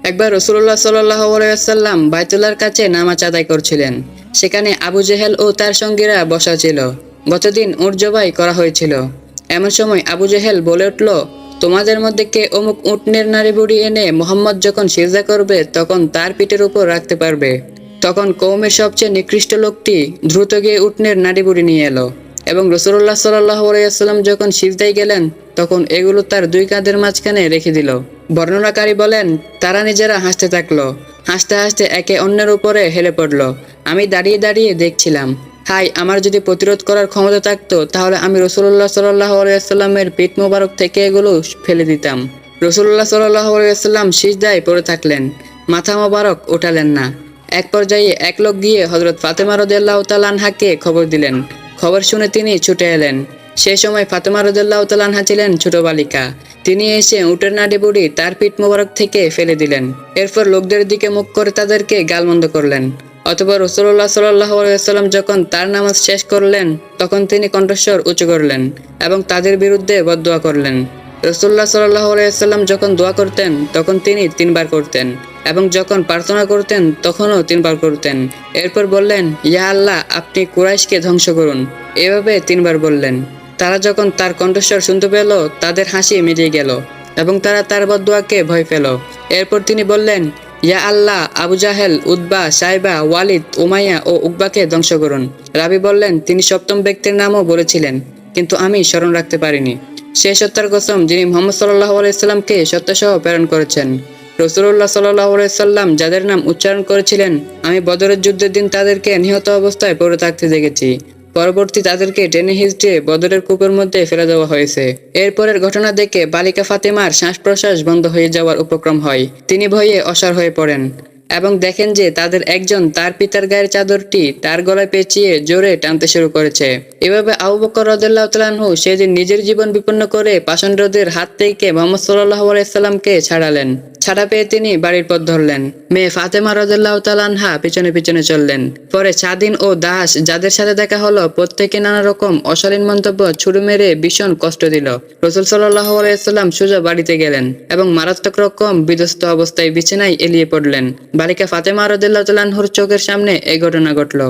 একবার রাসূলুল্লাহ সাল্লাল্লাহু আলাইহি ওয়াসাল্লাম বাইতুল্লাহর কাছে নামাজ আদায় করছিলেন। সেখানে আবু জেহেল ও তার সঙ্গীরা বসা ছিল। গতদিন উট জবাই করা হয়েছিল। এমন সময় আবু জেহেল বলে উঠল, তোমাদের মধ্যে কে অমুক উটনের নাড়ি বুড়ি এনে মোহাম্মদ যখন সিজদা করবে তখন তার পিঠের উপর রাখতে পারবে। তখন কওমের সবচেয়ে নিকৃষ্ট লোকটি দ্রুত গিয়ে উটনের নাড়ি বুড়ি নিয়ে এলো এবং রাসূলুল্লাহ সাল্লাল্লাহু আলাইহি ওয়াসাল্লাম যখন সিজদায় গেলেন তখন এগুলো তার দুই কাঁধের মাঝখানে রেখে দিল। বর্ণনাকারী বলেন, তারা নিজেরা হাসতে থাকলো। হাসতে হাসতে একে অন্যের উপরে হেলে পড়লো। আমি দাঁড়িয়ে দাঁড়িয়ে দেখছিলাম। হাই, আমার যদি প্রতিরোধ করার ক্ষমতা থাকতো তাহলে আমি রাসূলুল্লাহ সাল্লাল্লাহু আলাইহি ওয়াসাল্লামের পিঠ মোবারক থেকে এগুলো ফেলে দিতাম। রাসূলুল্লাহ সাল্লাল্লাহু আলাইহি ওয়াসাল্লাম সিজদায় পড়ে থাকলেন, মাথা মোবারক ওঠালেন না। এক পর্যায়ে এক লোক গিয়ে হযরত ফাতেমা রাদিয়াল্লাহু তাআলা আনহাকে খবর দিলেন। খবর শুনে তিনি ছুটে এলেন। সেই সময় ফাতেমা রাদিয়াল্লাহু তাআলা আনহা ছিলেন ছোট বালিকা। তিনি এসে উটের নাড়ি বুড়ি তার পিঠ মোবারক থেকে ফেলে দিলেন। এরপর লোকদের দিকে মুখ করে তাদেরকে গালমন্দ করলেন। অতঃপর রাসূলুল্লাহ সাল্লাল্লাহু আলাইহি ওয়াসাল্লাম যখন তার নামাজ শেষ করলেন তখন তিনি কণ্ঠস্বর উঁচু করলেন এবং তাদের বিরুদ্ধে বদদোয়া করলেন। রাসূলুল্লাহ সাল্লাল্লাহু আলাইহি ওয়াসাল্লাম যখন দোয়া করতেন তখন তিনি 3 বার করতেন এবং যখন প্রার্থনা করতেন তখনও 3 বার করতেন। এরপর বললেন, ইয়া আল্লাহ, আপনি কুরাইশকে ধ্বংস করুন। এভাবে 3 বার বললেন। তারা যখন তার কণ্ঠস্বর শুনতে পেল তাদের হাসি মিলিয়ে গেল এবং তারা তার বদদোয়াকে ভয় পেল। এরপর তিনি বললেন, ইয়া আল্লাহ, আবু জাহেল, উতবা, সাইবা, ওয়ালিদ, উমাইয়া ও উকবাকে ধ্বংস করুন। রাবি বললেন, তিনি সপ্তম ব্যক্তির নামও বলেছিলেন, কিন্তু আমি স্মরণ রাখতে পারিনি। সে সত্তার কসম যিনি মুহাম্মদ সাল্লাল্লাহু আলাইহি সাল্লামকে সত্যসহ প্রেরণ করেছেন। রাসূলুল্লাহ সাল্লাল্লাহু আলাইহি সাল্লাম যাদের নাম উচ্চারণ করেছিলেন, আমি বদরের যুদ্ধের দিন তাদেরকে নিহত অবস্থায় পড়ে থাকতে দেখেছি। পরবর্তী তাদেরকে টেনে হিঁচড়ে বদরের কূপের মধ্যে ফেলে দেওয়া হয়েছে। এরপরের ঘটনা দেখে বালিকা ফাতেমার শ্বাস প্রশ্বাস বন্ধ হয়ে যাওয়ার উপক্রম হয়। তিনি ভয়ে অসাড় হয়ে পড়েন এবং দেখেন যে তাদের একজন তার পিতার গায়ের চাদরটি তার গলায় পেঁচিয়ে জোরে টানতে শুরু করেছে। এভাবে আবু বকর রাদিয়াল্লাহু তাআলা আনহু সেদিন নিজের জীবন বিপন্ন করে পাষণ্ডদের হাত থেকে মুহাম্মদ সাল্লাল্লাহু আলাইহি সাল্লামকে ছাড়ালেন। ছাড়া পেয়ে তিনি বাড়ির পথ ধরলেন। মেয়ে ফাতেমা রাদিয়াল্লাহু তাআলা আনহা পিছনে পিছনে চললেন। পরে স্বাধীন ও দাস যাদের সাথে দেখা হলো প্রত্যেকে নানা রকম অশালীন মন্তব্য ছুড়ে মেরে ভীষণ কষ্ট দিল। রাসূল সাল্লাল্লাহু আলাইহি সাল্লাম সোজা বাড়িতে গেলেন এবং মারাত্মক রকম বিধ্বস্ত অবস্থায় বিছানায় এলিয়ে পড়লেন। বালিকা ফাতেমা রাদিয়াল্লাহু তাআলা আনহার চোখের সামনে এই ঘটনা ঘটল।